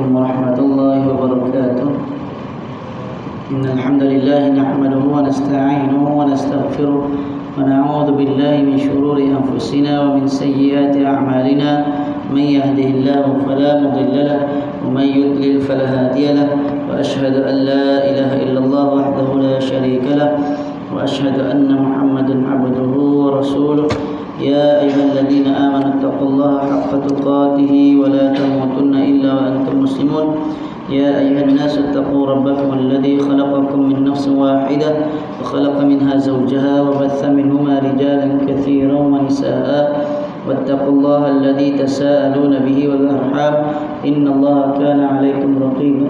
عليكم ورحمة الله وبركاته. إن الحمد لله نحمده ونستعينه ونستغفره ونعوذ بالله من شرور أنفسنا ومن سيئات أعمالنا. من يهده الله فلا مضل له ومن يضلل فلا هادي له. وأشهد أن لا إله إلا الله وحده لا شريك له وأشهد أن محمدا عبده ورسوله. يا أيها الذين آمنوا اتقوا الله حق تقاته ولا تموتن إلا وأنتم مسلمون. يا أيها الناس اتقوا ربكم الذي خلقكم من نفس واحدة وخلق منها زوجها وبث منهما رجالا كثيرا ونساء. واتقوا الله الذي تساءلون به والأرحام إن الله كان عليكم رقيبا.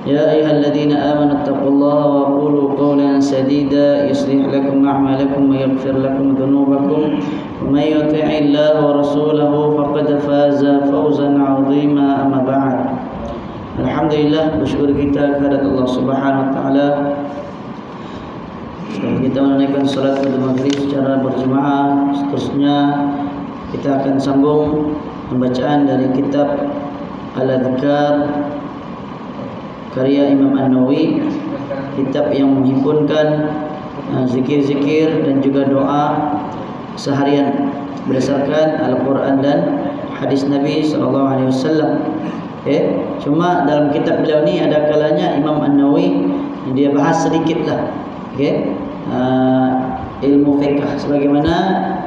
يا أيها الذين آمنوا اتقوا الله وقولوا قولا سديدا يصلح لكم أعمالكم ويغفر لكم ذنوبكم. ومن يطع الله ورسوله فقد فاز فوزا عظيما. أما بعد. Alhamdulillah, bersyukur kita kepada Allah Subhanahu wa taala. Kita menunaikan salat maghrib secara berjemaah. Seterusnya kita akan sambung pembacaan dari kitab Al-Adhkar karya Imam An-Nawawi, kitab yang menghimpunkan zikir-zikir dan juga doa seharian berdasarkan Al-Quran dan hadis Nabi SAW. Cuma dalam kitab beliau ni ada kalanya Imam An-Nawawi dia bahas sedikit lah ilmu fiqh, sebagaimana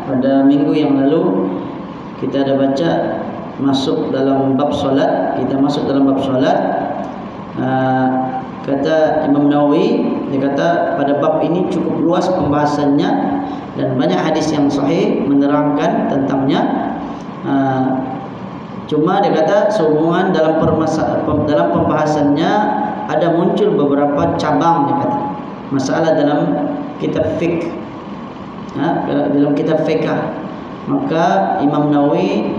pada minggu yang lalu kita ada baca masuk dalam bab solat. Kita masuk dalam bab solat. Kata Imam Nawawi, dia kata pada bab ini cukup luas pembahasannya dan banyak hadis yang sahih menerangkan tentangnya. Cuma dia kata sehubungan dalam pembahasannya ada muncul beberapa cabang, dia kata masalah dalam kitab fiqh, dalam kitab fiqh. Maka Imam Nawawi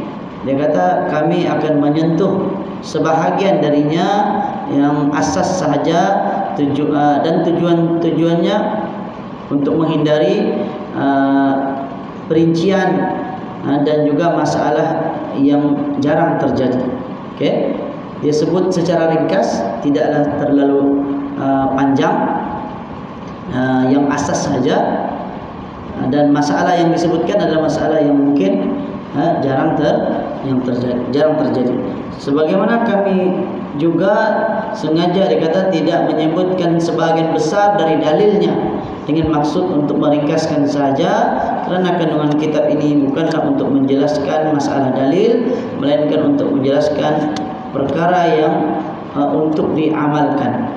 dia kata kami akan menyentuh sebahagian darinya yang asas sahaja dan tujuannya untuk menghindari perincian dan juga masalah yang jarang terjadi. Dia sebut secara ringkas, tidaklah terlalu panjang, yang asas sahaja, dan masalah yang disebutkan adalah masalah yang mungkin jarang terjadi. Sebagaimana kami juga sengaja dikata tidak menyebutkan sebahagian besar dari dalilnya dengan maksud untuk meringkaskan saja, kerana kandungan kitab ini bukanlah untuk menjelaskan masalah dalil, melainkan untuk menjelaskan perkara yang untuk diamalkan.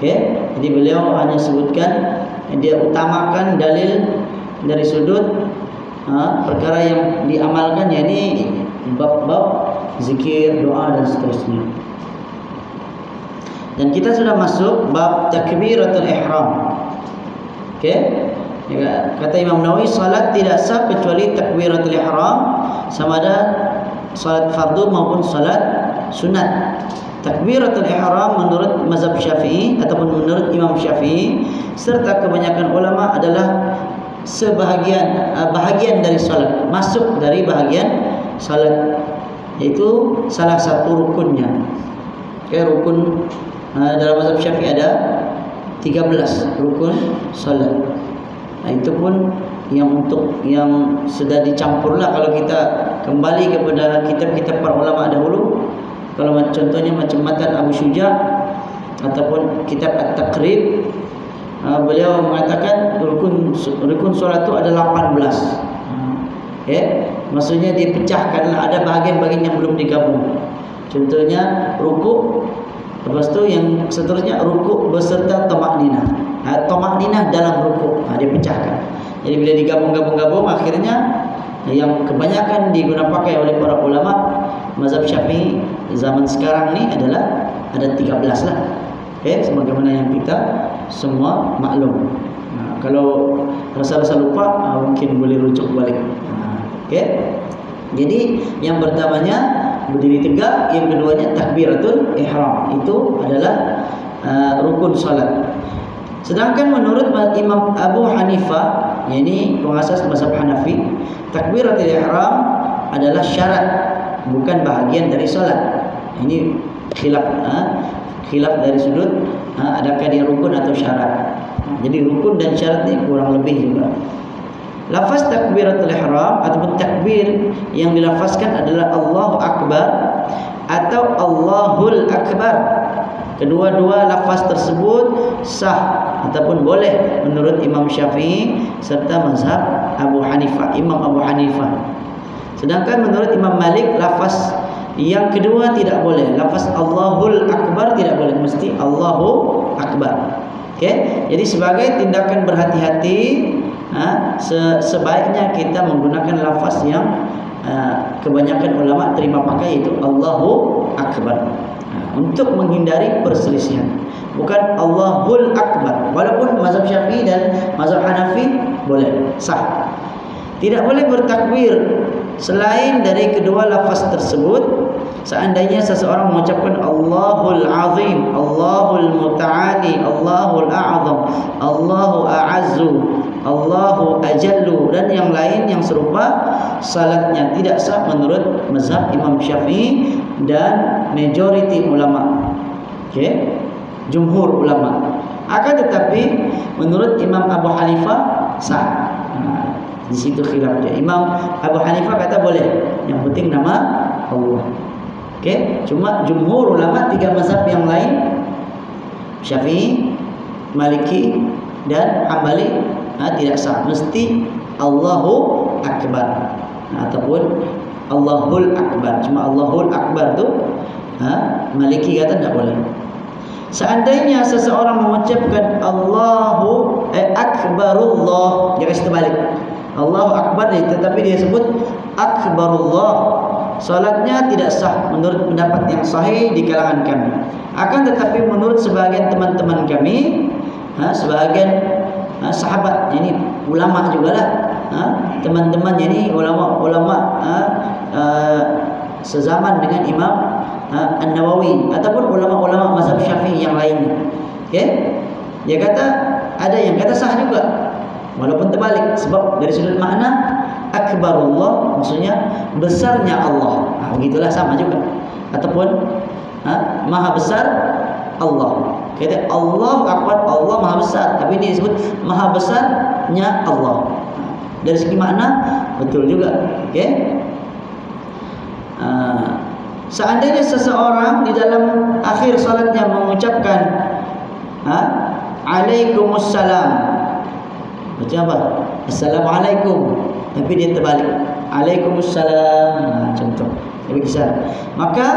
Jadi beliau hanya sebutkan, dia utamakan dalil dari sudut perkara yang diamalkan, yakni bab-bab zikir, doa dan seterusnya. Dan kita sudah masuk bab takbiratul ihram. Kata Imam Nawawi, salat tidak sah kecuali takbiratul ihram, sama ada salat fardu maupun salat sunat. Takbiratul ihram menurut mazhab Syafi'i ataupun menurut Imam Syafi'i serta kebanyakan ulama adalah bahagian dari salat, masuk dari bahagian salat, iaitu salah satu rukunnya. Rukun dalam mazhab Syafi'i ada 13 rukun salat. Itu pun yang sudah dicampurlah. Kalau kita kembali kepada kitab-kitab para ulama dahulu, kalau contohnya macam Matan Abu Syuja ataupun kitab At-Taqrib, beliau mengatakan rukun solat itu ada 18. Maksudnya dipecahkan, ada bahagian-bahagian yang belum digabung. Contohnya rukuk, lepas tu yang seterusnya rukuk beserta tamakninah. Tamakninah dalam rukuk, dia pecahkan. Jadi bila digabung-gabung akhirnya yang kebanyakan digunakan pakai oleh para ulama mazhab Syafi'i zaman sekarang ni adalah ada 13 lah. Sebagaimana yang kita semua maklum. Kalau rasa-rasa lupa, mungkin boleh rujuk balik. Jadi yang pertamanya berdiri tegak, yang keduanya takbiratul ihram. Itu adalah rukun salat. Sedangkan menurut Imam Abu Hanifah, yakni pengasas mazhab Hanafi, takbiratul ihram adalah syarat bukan bahagian dari solat. Ini khilaf dari sudut adakah dia rukun atau syarat. Jadi rukun dan syarat ini kurang lebih juga. Lafaz takbiratul ihram ataupun takbir yang dilafazkan adalah Allahu Akbar atau Allahul Akbar. Kedua-dua lafaz tersebut sah ataupun boleh menurut Imam Syafi'i serta mazhab Abu Hanifah, Imam Abu Hanifah. Sedangkan menurut Imam Malik lafaz yang kedua tidak boleh. Lafaz Allahul Akbar tidak boleh, mesti Allahu Akbar. Okey. Jadi sebagai tindakan berhati-hati, sebaiknya kita menggunakan lafaz yang kebanyakan ulama terima pakai, yaitu Allahu Akbar, untuk menghindari perselisihan. Bukan Allahul Akbar. Walaupun mazhab Syafi'i dan mazhab Hanafi boleh, sah. Tidak boleh bertakbir selain dari kedua lafaz tersebut. Seandainya seseorang mengucapkan Allahul Azim, Allahul Muta'ali, Allahul A'zam, Allahu A'azzu, Allahu Ajallu dan yang lain yang serupa, salatnya tidak sah menurut mazhab Imam Syafi'i dan majoriti ulama. Okey, jumhur ulama. Akan tetapi menurut Imam Abu Hanifah sah. Di situ khilaf dia. Imam Abu Hanifah kata boleh, yang penting nama Allah. Okey, cuma jumhur ulama tiga mazhab yang lain, Syafi'i, Maliki dan Hambali, tidak sah, mesti Allahu Akbar ataupun Allahul Akbar. Cuma Allahul Akbar tu Maliki kata tidak boleh. Seandainya seseorang mengucapkan Allahu Akbarullah, dia kasi terbalik. Allahu Akbar tetapi dia sebut Akbarullah, salatnya tidak sah menurut pendapat yang sahih di kalangan kami. Akan tetapi menurut sebahagian teman-teman kami, sebahagian sahabat, ini ulama jugalah, teman-teman ini ulama-ulama sezaman dengan Imam An-Nawawi ataupun ulama-ulama mazhab Syafi'i yang lainnya. Okey, dia kata ada yang kata sah juga, walaupun terbalik, sebab dari sudut makna Akbarullah maksudnya besarnya Allah. Begitulah sama juga. Ataupun maha besar Allah. Kata Allah Akbar, Allah maha besar, tapi dia disebut maha besarnya Allah. Dari segi makna betul juga. Okey. Seandainya seseorang di dalam akhir salatnya mengucapkan Alaikumussalam, baca apa? Assalamualaikum, tapi dia terbalik Alaikumussalam, contoh, dia bagi salam, maka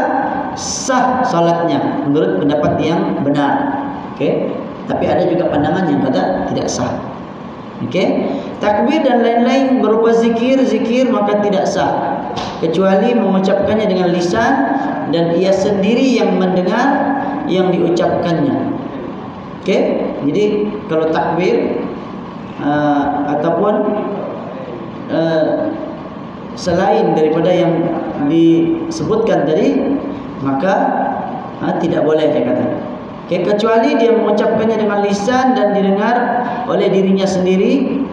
sah salatnya menurut pendapat yang benar. Okey, tapi ada juga pandangan yang kata tidak sah. Okey, takbir dan lain-lain berupa zikir maka tidak sah kecuali mengucapkannya dengan lisan dan ia sendiri yang mendengar yang diucapkannya. Okey, jadi kalau takbir ataupun selain daripada yang disebutkan tadi, maka tidak boleh, dia kata. Okay, kecuali dia mengucapkannya dengan lisan dan didengar oleh dirinya sendiri,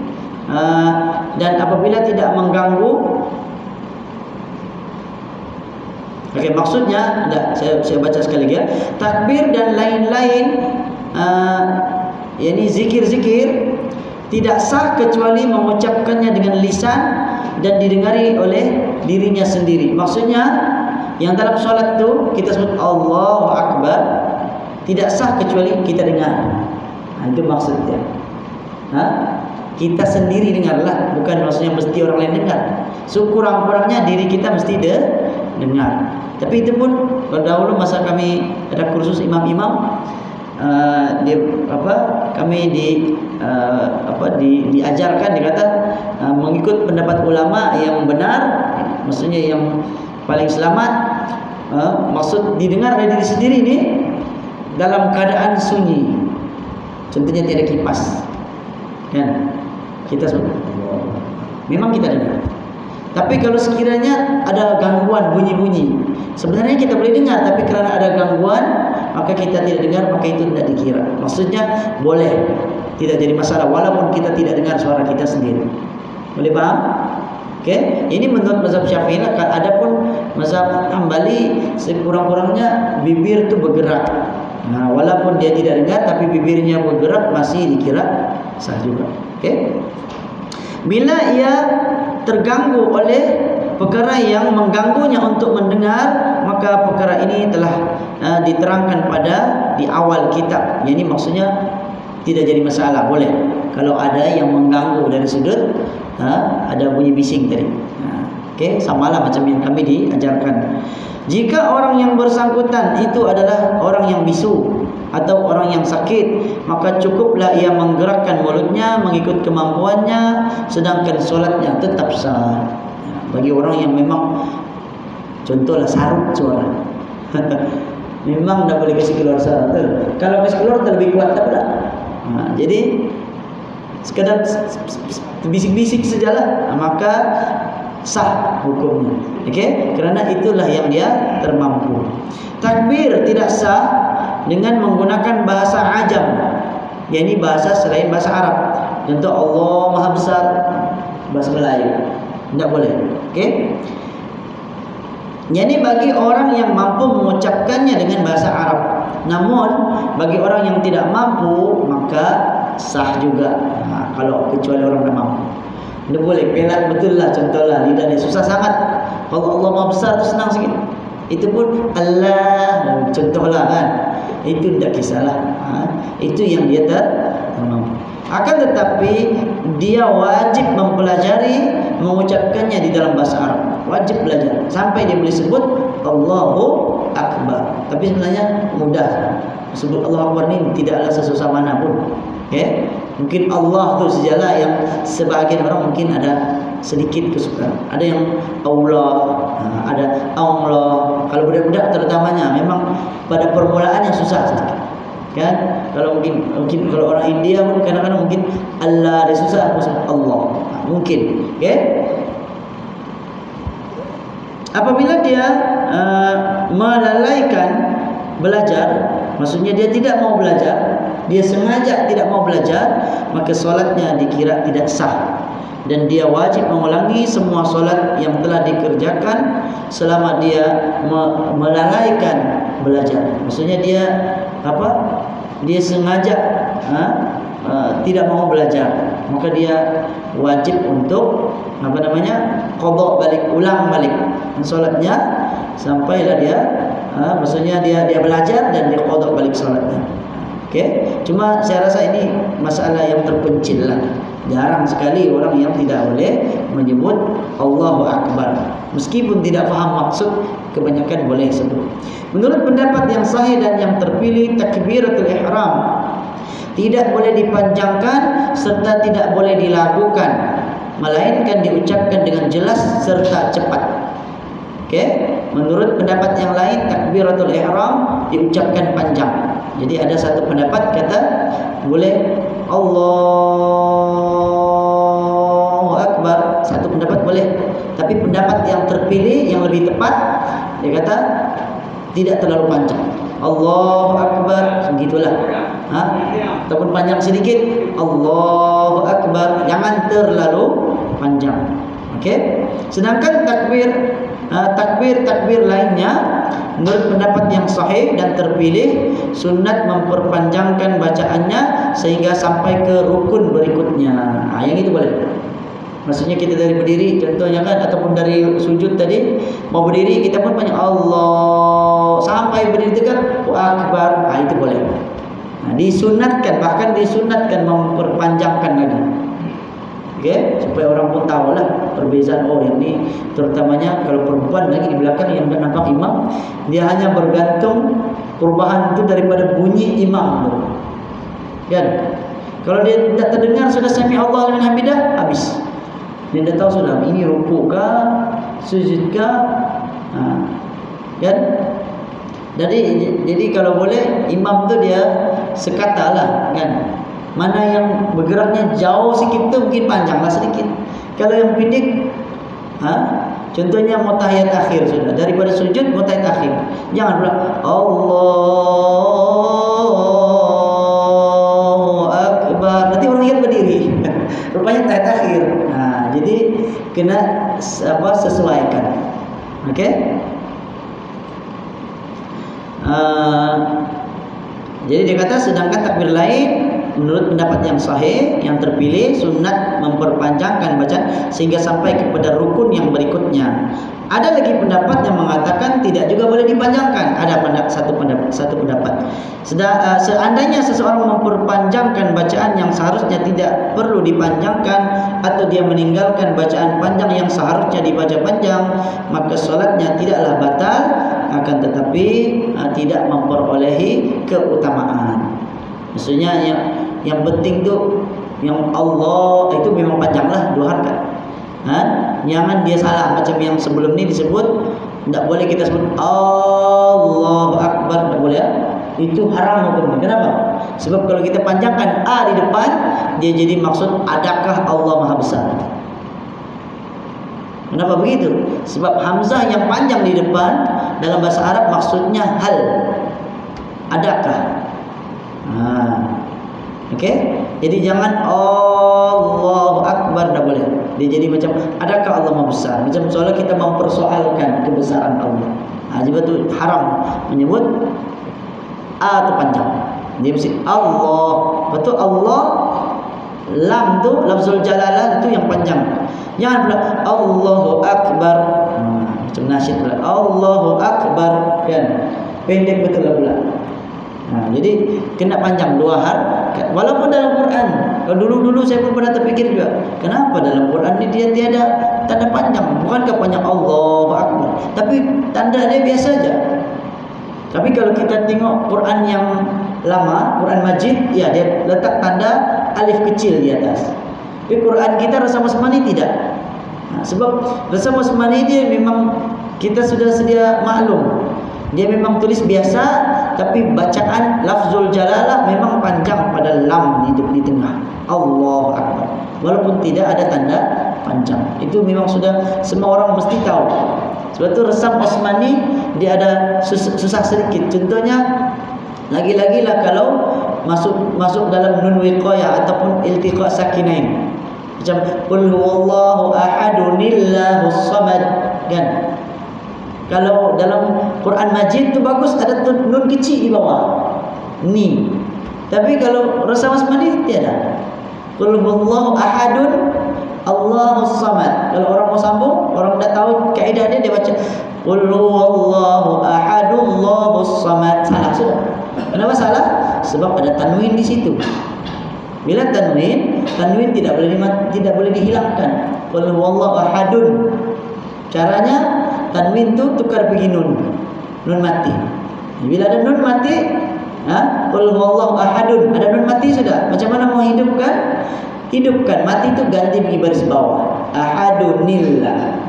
dan apabila tidak mengganggu. Okey, maksudnya saya baca sekali lagi ya. Takbir dan lain-lain yakni zikir-zikir tidak sah kecuali mengucapkannya dengan lisan dan didengari oleh dirinya sendiri. Maksudnya yang dalam solat tu kita sebut Allahu Akbar, tidak sah kecuali kita dengar. Itu maksudnya. Kita sendiri dengarlah, bukan maksudnya mesti orang lain dengar. Sekurang-kurangnya diri kita mesti dengar. Tapi itu pun dahulu masa kami ada kursus imam-imam, kami diajarkan, dikata mengikut pendapat ulama yang benar, maksudnya yang paling selamat, maksud didengar oleh diri sendiri ini dalam keadaan sunyi. Contohnya tiada kipas, kan? Kita memang kita dengar. Tapi kalau sekiranya ada gangguan bunyi-bunyi, sebenarnya kita boleh dengar, tapi kerana ada gangguan maka kita tidak dengar, maka itu tidak dikira. Maksudnya boleh, tidak jadi masalah walaupun kita tidak dengar suara kita sendiri. Boleh paham? Okey, ini menurut mazhab Syafi'i. Adapun mazhab Hambali sekurang-kurangnya bibir itu bergerak. Nah, walaupun dia tidak dengar tapi bibirnya bergerak masih dikira sah juga. Okey. Bila ia terganggu oleh perkara yang mengganggunya untuk mendengar, maka perkara ini telah diterangkan pada di awal kitab. Ini maksudnya tidak jadi masalah, boleh. Kalau ada yang mengganggu dari sudut ada bunyi bising tadi. Okey, samalah macam yang kami diajarkan. Jika orang yang bersangkutan itu adalah orang yang bisu atau orang yang sakit, maka cukuplah ia menggerakkan mulutnya mengikut kemampuannya, sedangkan solatnya tetap sah. Bagi orang yang memang contohlah sarut suara memang tak boleh kasih keluar suara. Kalau kasih keluar lebih kuat tak boleh. Jadi sekadar bisik-bisik sajalah, maka sah hukumnya. Okey, kerana itulah yang dia termampu. Takbir tidak sah dengan menggunakan bahasa ajam, yakni bahasa selain bahasa Arab. Contoh Allah Maha Besar bahasa Melayu, tidak boleh. Okey. Yakni bagi orang yang mampu mengucapkannya dengan bahasa Arab. Namun bagi orang yang tidak mampu maka sah juga. Kalau kecuali orang yang mampu. Dia boleh pelat betul lah, contohlah lidah dia susah sangat. Kalau Allah Maha Besar tu senang sikit. Itu pun Allah, contohlah kan. Itu tidak kisahlah. Itu yang dia termampu. Akan tetapi dia wajib mempelajari mengucapkannya di dalam bahasa Arab. Wajib belajar sampai dia boleh sebut Allahu Akbar. Tapi sebenarnya mudah. Sebut Allahu Akbar ni tidaklah sesusah mana pun. Okay? Mungkin Allah tu sajalah yang sebahagian orang mungkin ada sedikit kesukaan. Ada yang Allah, ada Allah. Kalau budak-budak terutamanya memang pada permulaannya susah sedikit. Kan? Kalau mungkin kalau orang India pun kadang-kadang mungkin Allah dia susah, Allah. Mungkin, okey? Apabila dia melalaikan belajar, maksudnya dia tidak mau belajar, dia sengaja tidak mau belajar, maka solatnya dikira tidak sah. Dan dia wajib mengulangi semua solat yang telah dikerjakan selama dia melalaikan belajar. Maksudnya dia dia sengaja tidak mau belajar, maka dia wajib untuk qada balik, ulang balik solatnya sampailah dia maksudnya dia belajar dan dia qada balik solatnya. Okey, cuma saya rasa ini masalah yang terpencil lah. Jarang sekali orang yang tidak boleh menyebut Allahu Akbar. Meskipun tidak faham maksud, kebanyakan boleh sebut. Menurut pendapat yang sahih dan yang terpilih, takbiratul ihram tidak boleh dipanjangkan serta tidak boleh dilakukan, melainkan diucapkan dengan jelas serta cepat. Okey, menurut pendapat yang lain takbiratul ihram diucapkan panjang. Jadi ada satu pendapat kata boleh Allahu Akbar, satu pendapat boleh. Tapi pendapat yang terpilih yang lebih tepat dia kata tidak terlalu panjang. Allahu Akbar, begitulah. Ataupun panjang sedikit. Allahu Akbar, jangan terlalu panjang. Okey. Sedangkan takbir lainnya menurut pendapat yang sahih dan terpilih sunat memperpanjangkan bacaannya sehingga sampai ke rukun berikutnya. Yang itu boleh. Maksudnya kita dari berdiri contohnya kan, ataupun dari sujud tadi mau berdiri kita pun banyak Allah sampai berdiri tegak Akbar. Itu boleh. Disunatkan, bahkan disunatkan memperpanjangkan lagi. Okay? Supaya orang pun tahulah perbezaan. Oh yang ni terutamanya kalau perempuan lagi di belakang yang tak nampak imam, dia hanya bergantung perubahan itu daripada bunyi imam. Kan? Kalau dia tidak terdengar sudah sami Allah liman hamidah, habis. Dia dah tahu sudah ini rukuk kah, sujud kah. Kan? Jadi kalau boleh imam tu dia sekatalah kan. Mana yang bergeraknya jauh sikit tu mungkin panjanglah sedikit. Kalau yang pendek, contohnya mau tahiyat akhir sudah, daripada sujud mau tahiyat akhir. Jangan pula Allahu Akbar. Nanti orang ingat berdiri. Rupanya tahiyat akhir. Jadi kena Okey. Jadi dia kata sedangkan takbir lain menurut pendapat yang sahih yang terpilih sunat memperpanjangkan bacaan sehingga sampai kepada rukun yang berikutnya. Ada lagi pendapat yang mengatakan tidak juga boleh dipanjangkan. Ada satu pendapat. Seandainya seseorang memperpanjangkan bacaan yang seharusnya tidak perlu dipanjangkan atau dia meninggalkan bacaan panjang yang seharusnya dibaca panjang, maka solatnya tidaklah batal, akan tetapi tidak memperolehi keutamaan. Maksudnya yang penting tu yang Allah itu memang panjanglah 2 harakat. Jangan dia salah macam yang sebelum ni disebut, tidak boleh kita sebut Allahu Akbar, tidak boleh. Itu haram hukumnya. Kenapa? Sebab kalau kita panjangkan A di depan, dia jadi maksud adakah Allah Maha Besar. Kenapa begitu? Sebab hamzah yang panjang di depan dalam bahasa Arab maksudnya hal, adakah. Okey. Jadi jangan Allahu Akbar, tak boleh. Dia jadi macam adakah Allah Maha Besar. Macam seolah kita mempersoalkan kebesaran Allah. Jadi itu haram menyebut A tu panjang. Dia mesti Allah. Betul Allah. Lam tu lafzul jalalah itu yang panjang. Jangan pula Allahu Akbar. Macam nasyid pula Allahu Akbar, kan. Pendek betul lah pula. Jadi kena panjang 2 harakat. Walaupun dalam Quran, dulu saya pun pernah terfikir juga, kenapa dalam Quran ni dia tiada tanda panjang? Bukankah panjang Allahu Akbar? Tapi tanda dia biasa saja. Tapi kalau kita tengok Quran yang lama, Quran Majid, ya dia letak tanda alif kecil di atas. Tapi Quran kita Rasam Osmani tidak. Sebab Rasam Osmani dia memang kita sudah sedia maklum. Dia memang tulis biasa, tapi bacaan lafzul jalalah memang panjang pada lam di tengah. Allahu Akbar. Walaupun tidak ada tanda panjang. Itu memang sudah semua orang mesti tahu. Sebab itu Rasam Osmani dia ada susah sedikit. Contohnya lagi-lagi lah kalau masuk dalam nun wiqayah ataupun iltiqa sakinain. Macam qul huwallahu ahadunillahus samad, kan. Kalau dalam Quran Majid tu bagus ada nun kecil di bawah ni. Tapi kalau Rasam Osmani tiada. Qul huwallahu ahadun Allahus samad. Kalau orang mau sambung, orang tak tahu kaedah dia baca qul huwallahu ahadullohus samad. Salah sudah. Kenapa salah? Sebab ada tanwin di situ. Bila tanwin tidak boleh dihilangkan. Qul huwallahu ahadun. Caranya tanwin tu tukar pergi nun mati. Bila ada nun mati, qul huwallahu ahadun, ada nun mati sudah. Macam mana mau hidupkan? Mati tu ganti pergi baris bawah. Ahadunillah.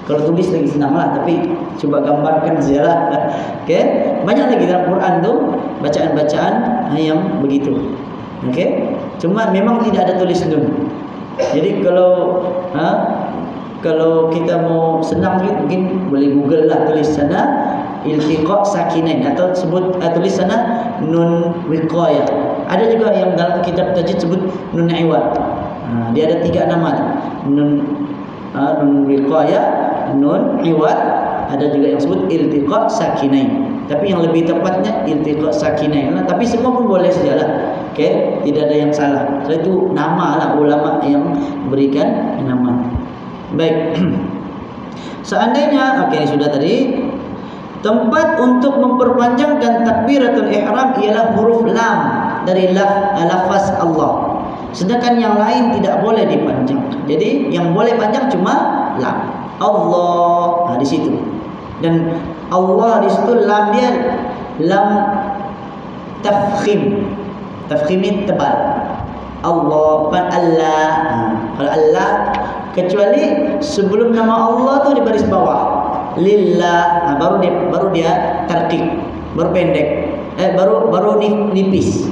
Kalau tulis lagi senanglah, tapi cuba gambarkan sajalah. Okey, banyak lagi dalam Quran tu bacaan-bacaan yang begitu. Okey, cuma memang tidak ada tulis nun. Jadi kalau kita mau senang mungkin boleh Google lah, tulis sana iltiqa sakinain atau tulis sana nun wiqayah. Ada juga yang dalam kitab tajwid sebut nun iwad. Dia ada 3 nama tu. Nun wiqayah, nun iwad, ada juga yang sebut iltiqa sakinain. Tapi yang lebih tepatnya iltiqa sakinain lah. Tapi semua pun boleh sajalah. Okey, tidak ada yang salah. So itu nama lah ulama yang berikan nama. Baik. Seandainya ini sudah tadi, tempat untuk memperpanjangkan takbiratul ihram ialah huruf lam dari lafaz Allah. Sedangkan yang lain tidak boleh dipanjangkan. Jadi yang boleh panjang cuma lam. Allah di situ. Dan Allah di situ lam dia lam tafkhim. Tafkhim ini tebal. Allah bukan Allah. Kalau Allah kecuali sebelum nama Allah tu di baris bawah lillah, baru dia tarqiq, baru pendek, baru nipis.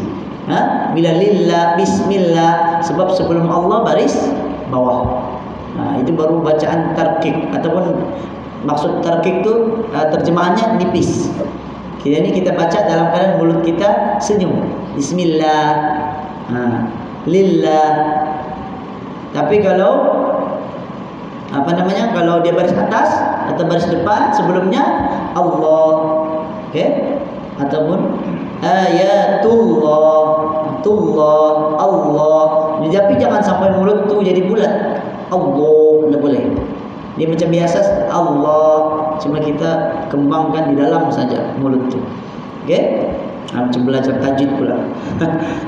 Bila lillah, bismillah, sebab sebelum Allah baris bawah. Itu baru bacaan tarqiq, ataupun maksud tarqiq tu terjemahannya nipis. Kita baca dalam keadaan mulut kita senyum. Bismillah, lillah. Tapi kalau Kalau dia baris atas atau baris depan, sebelumnya Allah, okey, ataupun ayatullah, Allah. Tapi jangan sampai mulut tu jadi bulat. Allah tidak boleh. Dia macam biasa Allah, cuma kita kembangkan di dalam saja mulut tu. Okey? Macam belajar tajwid pula.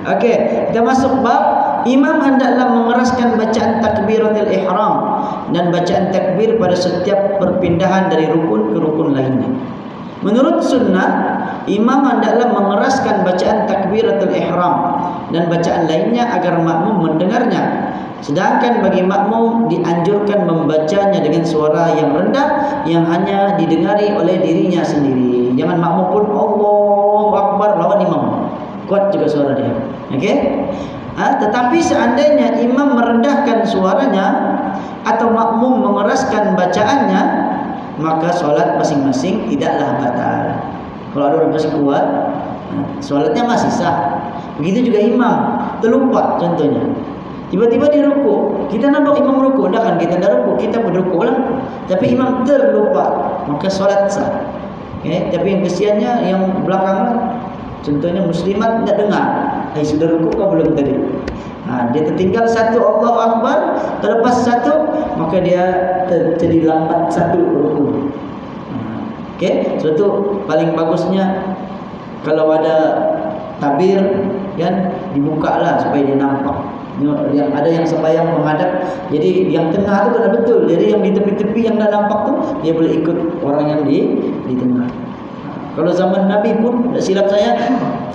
Okey, kita masuk bab imam hendaklah mengeraskan bacaan takbiratul ihram dan bacaan takbir pada setiap perpindahan dari rukun ke rukun lainnya. Menurut sunnah, imam hendaklah mengeraskan bacaan takbiratul ihram dan bacaan lainnya agar makmum mendengarnya. Sedangkan bagi makmum dianjurkan membacanya dengan suara yang rendah yang hanya didengari oleh dirinya sendiri. Jangan makmum pun Allahu Akbar lawan imam. Kuat juga suara dia. Okey? Tetapi seandainya imam merendahkan suaranya atau makmum mengeraskan bacaannya, maka solat masing-masing tidaklah batal. Kalau ada orang masih kuat, solatnya masih sah. Begitu juga imam terlupa contohnya. Tiba-tiba dia rukuk, kita nampak imam rukuk, dah kan kita dah rukuk, kita pun rukuk lah. Tapi imam terlupa, maka solat sah. Okay? Tapi yang kesiannya yang belakang, contohnya muslimat tidak dengar, sudah rukuk kau belum tadi. Dia tertinggal satu Allahu Akbar, terlepas satu, maka dia jadi lambat satu rukuk. Okey, sebab tu paling bagusnya kalau ada tabir kan dibukalah supaya dia nampak. Yang ada yang sembahyang menghadap, jadi yang tengah tu kena betul. Jadi yang di tepi-tepi yang dah nampak tu dia boleh ikut orang yang di tengah. Kalau zaman Nabi pun, silap saya,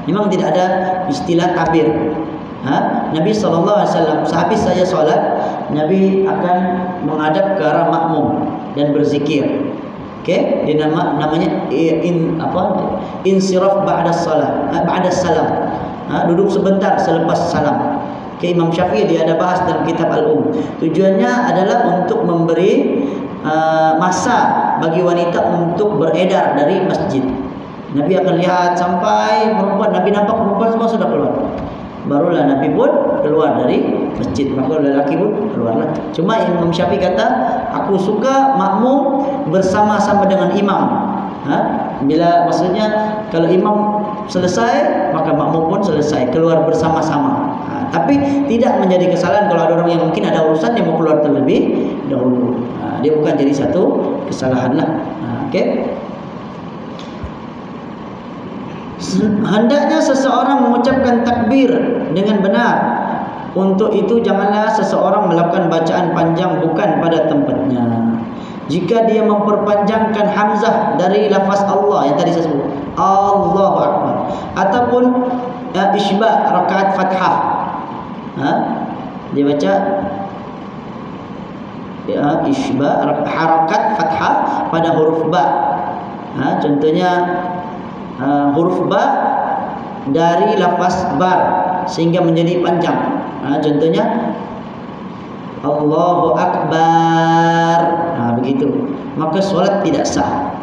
memang tidak ada istilah tabir. Nabi SAW, sehabis saya solat, Nabi akan menghadap ke arah makmum dan berzikir. Okey, dia namanya insiraf ba'da salat, ba'da salam. Duduk sebentar selepas salam. Okay, Imam Syafi'i dia ada bahas dalam kitab Al-Um. Tujuannya adalah untuk memberi masa bagi wanita untuk beredar dari masjid. Nabi akan lihat sampai perempuan, Nabi nampak perempuan semua sudah keluar. Barulah Nabi pun keluar dari masjid. Maka lelaki pun keluarlah. Cuma Imam Syafi'i kata, aku suka makmum bersama-sama dengan imam. Bila maksudnya kalau imam selesai, maka makmum pun selesai, keluar bersama-sama. Tapi tidak menjadi kesalahan kalau ada orang yang mungkin ada urusan dia mau keluar terlebih dahulu. Dia bukan jadi satu kesalahan lah. Okey. Hendaknya seseorang mengucapkan takbir dengan benar. Untuk itu janganlah seseorang melakukan bacaan panjang bukan pada tempatnya. Jika dia memperpanjangkan hamzah dari lafaz Allah yang tadi saya sebut, Allahu Akbar, ataupun isbah rakaat fathah, dia baca isbah harakat fathah pada huruf ba. Contohnya huruf ba dari lafaz bar sehingga menjadi panjang. Contohnya Allahu Akbar. Begitu. Maka solat tidak sah.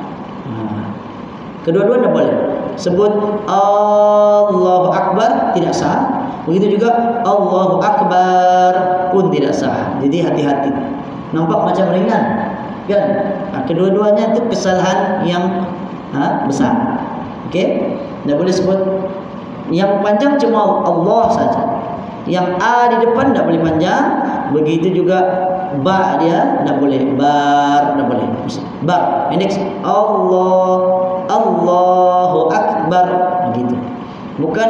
Kedua-dua tidak boleh. Sebut Allahu Akbar tidak sah. Begitu juga Allahu Akbar pun tidak sah. Jadi hati-hati. Nampak macam ringan, kan? Kedua-duanya itu kesalahan yang besar. Okey? Tidak boleh sebut yang panjang cuma Allah saja. Yang A di depan tidak boleh panjang. Begitu juga ba dia tidak boleh, bar tidak boleh. Ba pendek, Allahu Akbar begitu. Bukan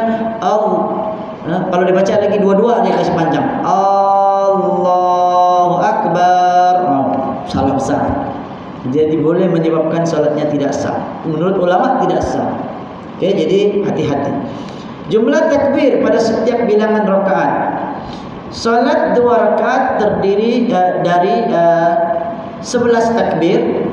kalau dibaca lagi dua-dua dia kasih panjang. Allahu Akbar. Salah besar. Jadi boleh menyebabkan salatnya tidak sah. Menurut ulama tidak sah. Okey, jadi hati-hati. Jumlah takbir pada setiap bilangan rakaat. Salat 2 rakaat terdiri dari 11 takbir.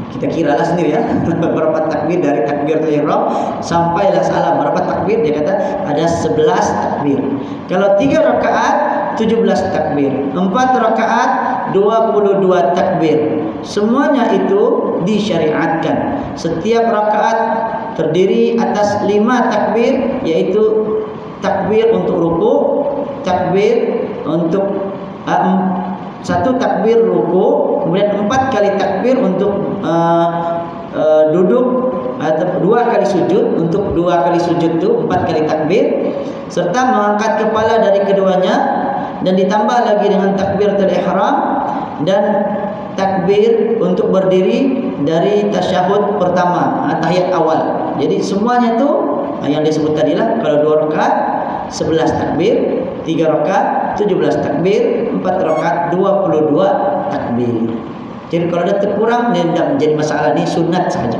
Kita kiralah sendiri ya, berapa takbir dari takbiratul ihram sampailah salam. Berapa takbir? Dia kata ada 11 takbir. Kalau 3 rakaat 17 takbir, 4 rakaat 22 takbir. Semuanya itu disyariatkan. Setiap rakaat terdiri atas 5 takbir, yaitu takbir untuk rukuk, takbir untuk Satu takbir ruku, kemudian 4 kali takbir untuk duduk, atau 2 kali sujud. Untuk 2 kali sujud itu 4 kali takbir, serta mengangkat kepala dari keduanya, dan ditambah lagi dengan takbiratul ihram dan takbir untuk berdiri dari tasyahud pertama, tahiyat awal. Jadi semuanya itu yang disebut tadilah, kalau 2 rakaat 11 takbir, 3 rakaat 17 takbir, 4 rakaat 22 takbir. Jadi kalau ada terkurang, dia tidak menjadi masalah, ini sunat saja.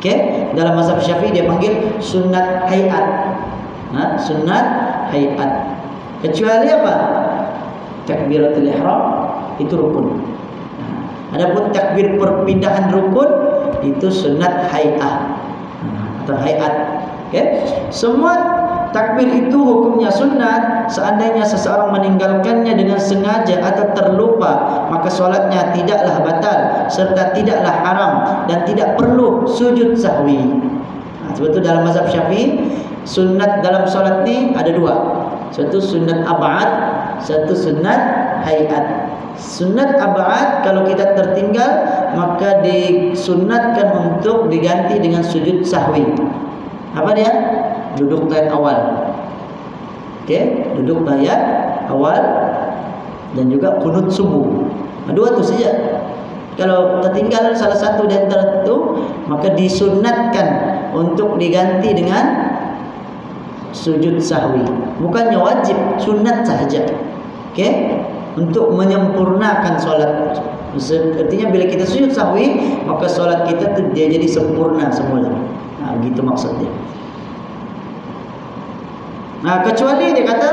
Okey, dalam mazhab Syafi'i dia panggil sunat hayat. Sunat hayat. Kecuali apa? Takbiratul ihram itu rukun. Adapun takbir perpindahan rukun itu sunat hayat atau hayat. Okey, semua takbir itu hukumnya sunat. Seandainya seseorang meninggalkannya dengan sengaja atau terlupa, maka solatnya tidaklah batal serta tidaklah haram dan tidak perlu sujud sahwi. Sebab itu dalam mazhab Syafi'i, sunat dalam solat ni ada 2. Satu sunat ab'ad, satu sunat hayat. Sunat ab'ad kalau kita tertinggal, maka disunatkan untuk diganti dengan sujud sahwi. Apa dia? Duduk tahiyat awal. Okey, duduk tahiyat awal dan juga qunut subuh. 2 tu saja. Kalau tertinggal salah satu di antara itu, maka disunatkan untuk diganti dengan sujud sahwi. Bukannya wajib, sunat sahaja. Okey, untuk menyempurnakan solat. Artinya bila kita sujud sahwi, maka solat kita tu dia jadi sempurna semula. Begitu maksudnya. Kecuali dia kata,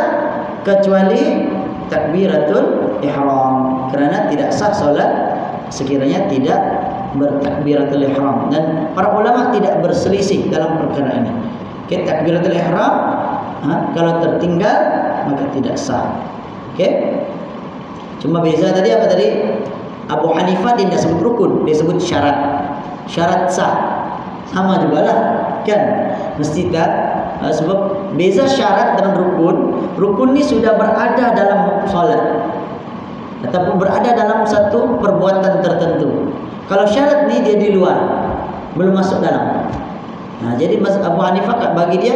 kecuali takbiratul ihram, kerana tidak sah solat sekiranya tidak bertakbiratul ihram, dan para ulama tidak berselisih dalam perkara ini. Okey, takbiratul ihram kalau tertinggal maka tidak sah. Okey, cuma beza tadi apa tadi? Abu Hanifah dia tidak sebut rukun, dia sebut syarat. Syarat sah sama jugalah, kan? Mesti tak, sebab beza syarat dan rukun. Rukun ni sudah berada dalam solat ataupun berada dalam satu perbuatan tertentu. Kalau syarat ni dia di luar, belum masuk dalam. Jadi Abu Hanifah bagi dia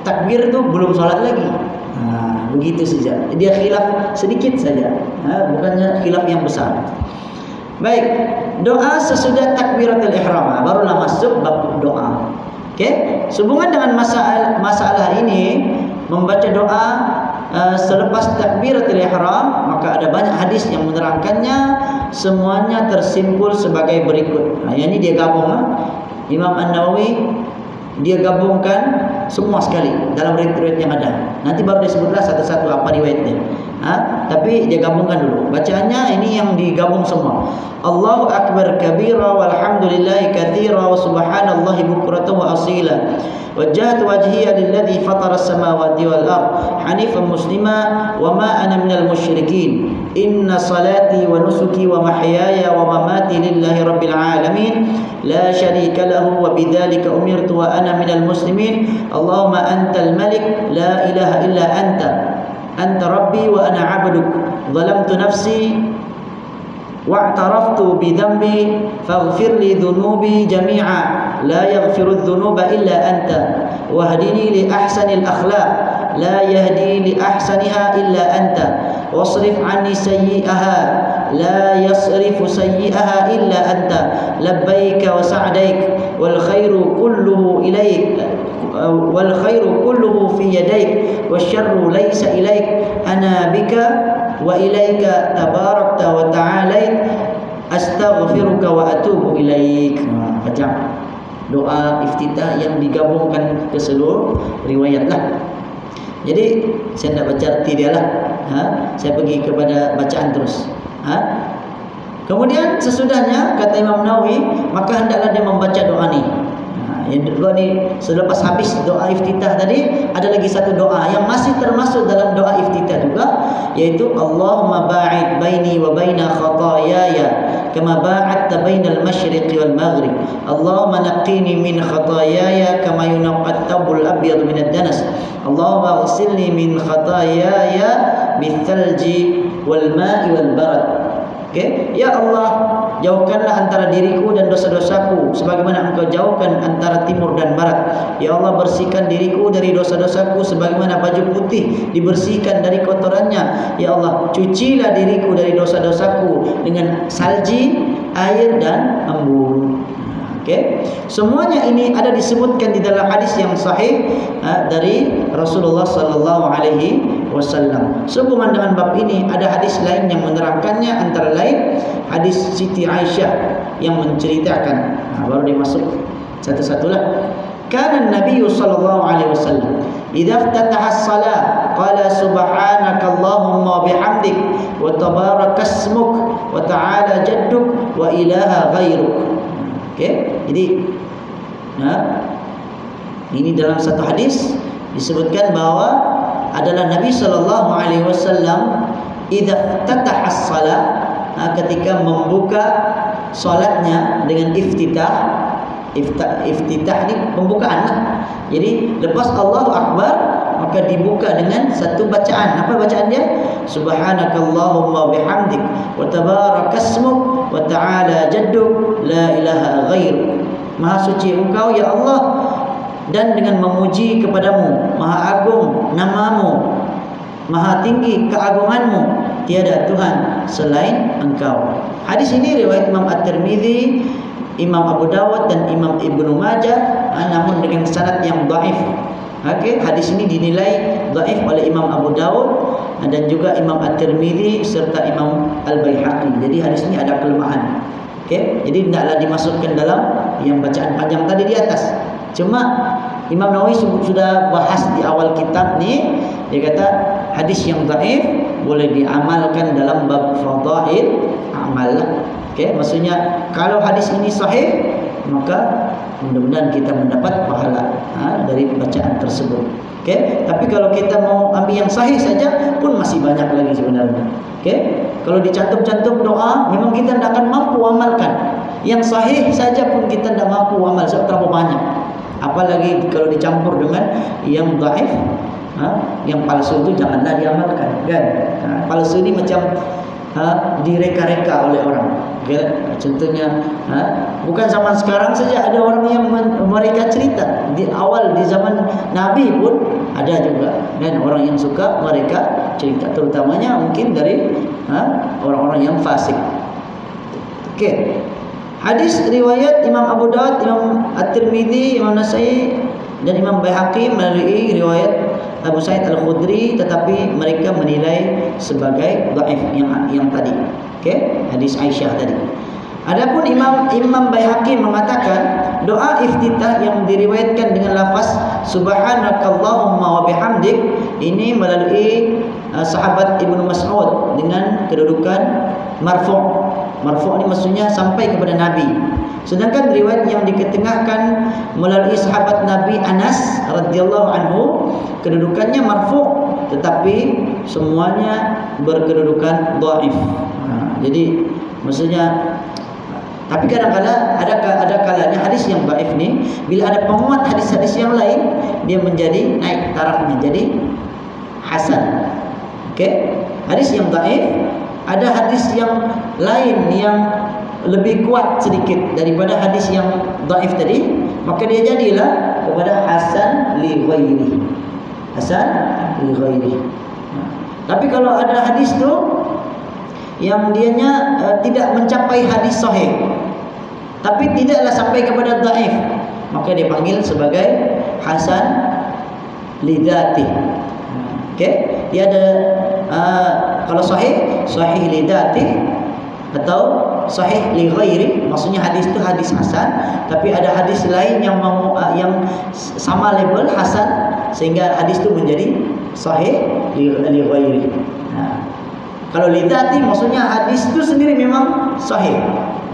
takbir tu belum solat lagi. Begitu saja. Dia khilaf sedikit saja, bukannya khilaf yang besar. Baik, doa sesudah takbiratul ihram, barulah masuk bab doa. Okey, sehubungan dengan masalah ini, membaca doa selepas takbiratul ihram, maka ada banyak hadis yang menerangkannya. Semuanya tersimpul sebagai berikut. Yang ini dia gabung. Imam An-Nawawi dia gabungkan semua sekali dalam riwayat yang ada. Nanti baru disebutlah satu-satu apa riwayatnya. Tapi dia gabungkan dulu. Bacaannya ini yang digabung semua. Allahu akbar kabira walhamdulillahi katsira wa subhanallahi bukratan wa asila. Wajjahtu wajhiya lilladzi fatara as-samawati wal ard hanifan muslima wa ma ana minal musyrikin. Inna salati wa nusuki wa mahyaya wa mamati lillahi rabbil alamin la syarika lahu wa bidzalika umirtu wa ana minal muslimin. Allahumma antal malik la ilaha illa anta rabbi wa ana 'abduk zalamtu nafsi wa'taraftu bi dhanbi faghfir li dhunubi jami'a la yaghfiru dhunuba illa anta wahdini li ahsanil akhlaq la yahdi li ahsaniha illa anta wasrif 'anni sayyi'aha la yasrifu sayyi'aha illa anta labbaik wa sa'daik wal khairu kulluhu ilaik wal khairu kulluhu fi yadaik wasyarru laysa ilaik ana bika wa ilaika tabarakta wa ta'alait astaghfiruka wa atubu ilaik. Macam doa iftitah yang digabungkan ke seluruh riwayat lah. Jadi saya nak baca arti dia lah. Saya pergi kepada bacaan terus. Kemudian sesudahnya kata Imam Nawawi, maka hendaklah dia membaca doa ni. Yang kedua ni, selepas habis doa iftitah tadi, ada lagi satu doa yang masih termasuk dalam doa iftitah juga, yaitu Allahumma ba'id baini wa baina khataayaya kama ba'adta bainal masyriqi wal maghrib. Allahumma naqqini min khataayaya kama yunqqa at-thawbul abyad min ad-danas. Allahumma ighsilni min khataayaya bithalji wal ma'i wal barad. Okey, ya Allah, jauhkanlah antara diriku dan dosa-dosaku sebagaimana Engkau jauhkan antara timur dan barat. Ya Allah, bersihkan diriku dari dosa-dosaku sebagaimana baju putih dibersihkan dari kotorannya. Ya Allah, cucilah diriku dari dosa-dosaku dengan salji, air dan embun. Okey, semuanya ini ada disebutkan di dalam hadis yang sahih dari Rasulullah sallallahu alaihi wasallam. Sehubungan dengan bab ini ada hadis lain yang menerangkannya, antara lain hadis Siti Aisyah yang menceritakan. Baru dia masuk satu-satulah. Kana Nabi sallallahu alaihi wasallam idza iftataha as-salah qala subhanaka Allahumma bihamdik wa tabaraka ismuk wa ta'ala jadduk wa ilaha ghairuk. Okey, jadi ini dalam satu hadis disebutkan bahawa adalah Nabi sallallahu alaihi wasallam idza iftataha as-salah, ketika membuka solatnya dengan iftitah. Iftitah ni pembukaan lah. Jadi lepas Allahu Akbar maka dibuka dengan satu bacaan. Apa bacaan dia? Subhanakallahumma bihamdik wa tabarakasmuk wa ta'ala jadduk la ilaha ghairuk. Maha suci Engkau ya Allah, dan dengan memuji kepadamu, maha agung namamu, maha tinggi keagunganmu, tiada Tuhan selain Engkau. Hadis ini riwayat Imam At-Tirmizi, Imam Abu Dawud dan Imam Ibnu Majah, namun dengan sanad yang dhaif. Okey, hadis ini dinilai dhaif oleh Imam Abu Dawud dan juga Imam At-Tirmizi serta Imam Al-Baihaqi. Jadi hadis ini ada kelemahan. Okey, jadi tidaklah dimasukkan dalam yang bacaan panjang tadi di atas. Cuma Imam Nawawi sudah bahas di awal kitab ni, dia kata hadis yang dhaif boleh diamalkan dalam bab fadail amal. Okey, maksudnya kalau hadis ini sahih maka mudah-mudahan kita mendapat pahala dari bacaan tersebut. Okey, tapi kalau kita mau ambil yang sahih saja pun masih banyak lagi sebenarnya. Okey, kalau dicantum-cantum doa memang kita tidak akan mampu amalkan. Yang sahih saja pun kita tidak mampu amal sebab terlalu banyak. Apalagi kalau dicampur dengan yang dhaif, yang palsu itu janganlah diamalkan, kan? Palsu ini macam direka-reka oleh orang. Okay? Contohnya, bukan zaman sekarang saja, ada orang yang mereka cerita di awal di zaman Nabi pun ada juga, dan orang yang suka mereka cerita, terutamanya mungkin dari orang-orang yang fasik. Okey, hadis riwayat Imam Abu Dawud, Imam At-Tirmizi, Imam Nasai dan Imam Baihaqi melalui riwayat Abu Sa'id Al-Khudri, tetapi mereka menilai sebagai dhaif yang tadi. Okey, hadis Aisyah tadi. Adapun Imam Baihaqi mengatakan doa iftitah yang diriwayatkan dengan lafaz subhanakallahumma wa bihamdik ini melalui sahabat Ibnu Mas'ud dengan kedudukan marfu'. Marfu' ini maksudnya sampai kepada Nabi. Sedangkan riwayat yang diketengahkan melalui sahabat Nabi Anas radhiyallahu anhu kedudukannya marfu', tetapi semuanya berkedudukan dhaif. Jadi maksudnya, tapi kadang-kadang ada kalanya hadis yang dhaif ni bila ada penguat hadis-hadis yang lain dia menjadi naik tarafnya jadi hasan. Okey, hadis yang dhaif ada hadis yang lain yang lebih kuat sedikit daripada hadis yang dhaif tadi, maka dia jadilah kepada hasan li ghairi. Hasan li ghairi. Tapi kalau ada hadis tu yang dianya tidak mencapai hadis sahih, tapi tidaklah sampai kepada dhaif, maka dia panggil sebagai hasan li dzati. Okey, dia ada kalau sahih li dzati atau sahih li ghairi, maksudnya hadis itu hadis hasan, tapi ada hadis lain yang sama label hasan sehingga hadis itu menjadi sahih li ghairi. Kalau li dzati maksudnya hadis itu sendiri memang sahih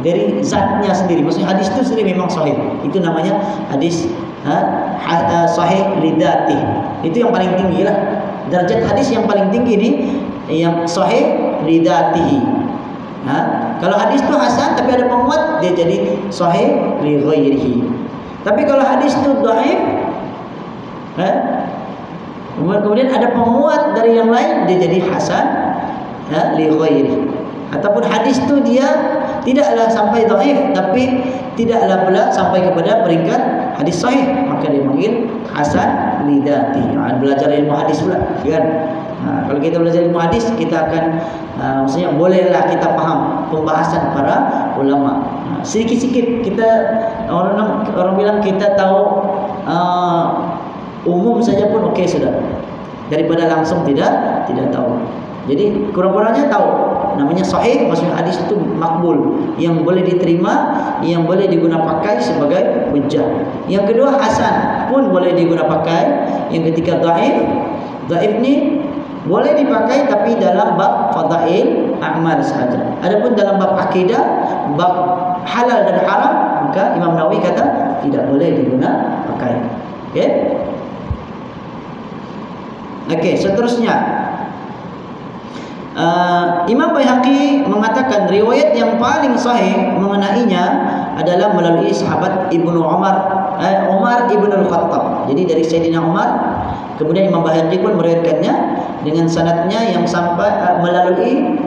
dari zatnya sendiri, maksudnya hadis itu sendiri memang sahih. Itu namanya hadis sahih li dzati. Itu yang paling tinggi lah. Derajat hadis yang paling tinggi ni yang sahih li dzatihi. Kalau hadis tu hasan tapi ada penguat, dia jadi sahih li ghairihi. Tapi kalau hadis tu dhaif, kemudian ada penguat dari yang lain, dia jadi hasan ya, li ghairi. Ataupun hadis tu dia tidaklah sampai dhaif tapi tidaklah pula sampai kepada peringkat hadis sahih, maka dia panggil hasan li dzati. Belajar ilmu hadis pula kan. Kalau kita belajar ilmu hadis, kita akan maksudnya bolehlah kita faham pembahasan para ulama. Sedikit-sedikit kita orang bilang kita tahu umum saja pun okey sudah, daripada langsung tidak tahu. Jadi kurang-kurangnya tahu namanya sahih, maksudnya hadis itu makbul, yang boleh diterima, yang boleh digunakan pakai sebagai hujjah. Yang kedua hasan pun boleh digunakan pakai. Yang ketiga dhaif ni boleh dipakai tapi dalam bab fadail amal sahaja. Adapun dalam bab akidah, bab halal dan haram, maka Imam Nawawi kata tidak boleh digunakan pakai. Okey, seterusnya Imam Baihaqi mengatakan riwayat yang paling sahih mengenainya adalah melalui sahabat Ibnu Umar Ibn Al-Khattab. Jadi dari Sayyidina Umar, kemudian Imam Baihaqi pun meriwayatkannya dengan sanadnya yang sampai melalui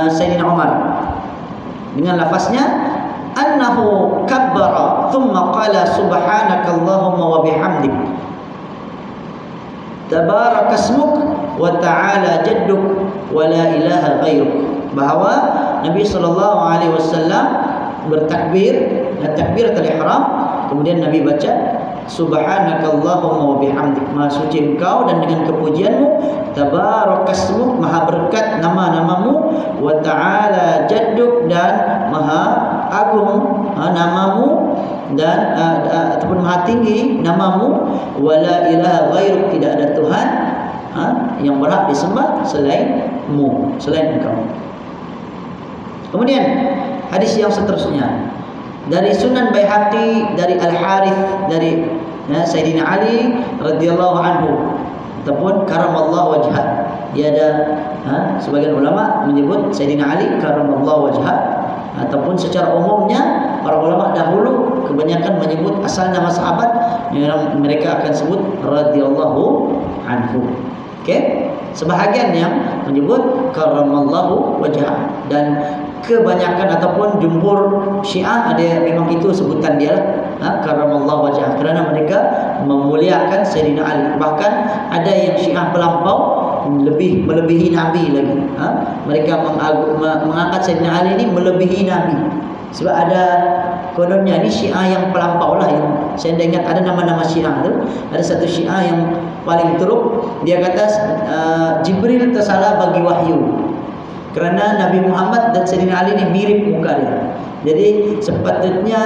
Sayyidina Umar dengan lafaznya annahu kabbara thumma qala subhanakallahumma wa bihamdik tabarakasmuk wa ta'ala jadduk wa la ilaha ghairuk. Bahawa Nabi SAW bertakbir, takbiratul ihram, kemudian Nabi baca subhanakallahumma wa bihamdik, maha suci engkau dan dengan kepujianmu, tabarakasmuk, maha berkat nama-namamu, wa ta'ala jadduk, dan maha agung namamu, dan ataupun maha tinggi namamu, wa la ilaha ghairuk, tidak ada Tuhan yang berhak disembah selainmu, selain engkau. Kemudian hadis yang seterusnya dari Sunan Baihaqi dari Al-Harith dari Sayyidina Ali radhiyallahu anhu ataupun karamallahu wajhah. Dia ada sebagian ulama menyebut Sayyidina Ali karamallahu wajhah, ataupun secara umumnya para ulama dahulu kebanyakan menyebut asal nama sahabat yang mereka akan sebut radhiyallahu anhu. Okey, sebahagian yang menyebut karamallahu wajhah, dan kebanyakan ataupun jumhur Syiah ada memang itu sebutan dia karamallahu wajhah, kerana mereka memuliakan Sayyidina Ali. Bahkan ada yang Syiah pelampau melebihi Nabi lagi. Mereka mengangkat Sayyidina Ali ini melebihi Nabi. Sebab ada kononnya ni Syiah yang pelampau lah, yang saya ingat ada nama-nama Syiah tu. Ada satu Syiah yang paling teruk, dia kata Jibril tersalah bagi wahyu, kerana Nabi Muhammad dan Sayyidina Ali ni mirip muka dia. Jadi sepatutnya